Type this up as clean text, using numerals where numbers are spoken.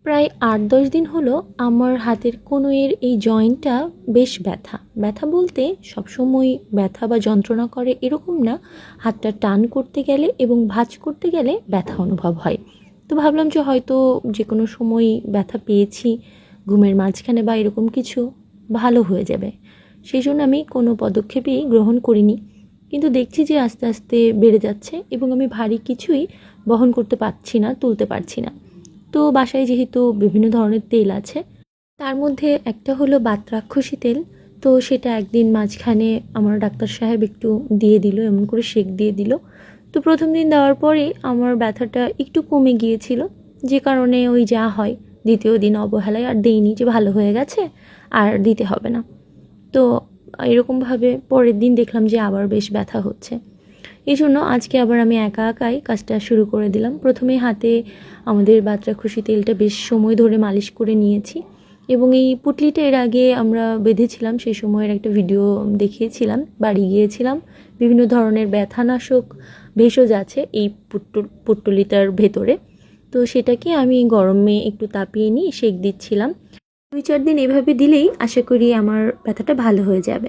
প্রায় ৮-১০ দিন হলো আমার হাতের কনুইয়ের এই জয়েন্টটা বেশ ব্যথা। ব্যথা বলতে সবসময় ব্যথা বা যন্ত্রণা করে এরকম না, হাতটা টান করতে গেলে এবং ভাঁজ করতে গেলে ব্যথা অনুভব হয়। তো ভাবলাম যে হয়তো যেকোনো সময় ব্যথা পেয়েছি ঘুমের মাঝখানে বা এরকম কিছু, ভালো হয়ে যাবে। সেই জন্য আমি কোনো পদক্ষেপই গ্রহণ করিনি। কিন্তু দেখছি যে আস্তে আস্তে বেড়ে যাচ্ছে এবং আমি ভারী কিছুই বহন করতে পারছি না, তুলতে পারছি না। তো বাসায় যেহেতু বিভিন্ন ধরনের তেল আছে, তার মধ্যে একটা হলো বাতরাক্ষসী তেল। তো সেটা একদিন মাঝখানে আমার ডাক্তার সাহেব একটু দিয়ে দিল, এমন করে সেঁক দিয়ে দিল। তো প্রথম দিন দেওয়ার পরেই আমার ব্যথাটা একটু কমে গিয়েছিল, যে কারণে ওই যা হয় দ্বিতীয় দিন অবহেলায় আর দেইনি, যে ভালো হয়ে গেছে আর দিতে হবে না। তো এরকমভাবে পরের দিন দেখলাম যে আবার বেশ ব্যথা হচ্ছে। এই জন্য আজকে আবার আমি একা একাই কাজটা শুরু করে দিলাম। প্রথমে হাতে আমাদের বাতরাক্ষসী তেলটা বেশ সময় ধরে মালিশ করে নিয়েছি এবং এই পুঁটলিটা এর আগে আমরা বেঁধেছিলাম, সেই সময়ের একটা ভিডিও দেখিয়েছিলাম। বাড়ি গিয়েছিলাম, বিভিন্ন ধরনের ব্যথানাশক ভেষজ আছে এই পুঁটলিটার ভেতরে। তো সেটাকে আমি গরমে একটু তাপিয়ে নিয়ে সেঁক দিচ্ছিলাম। ২-৪ দিন এভাবে দিলেই আশা করি আমার ব্যথাটা ভালো হয়ে যাবে।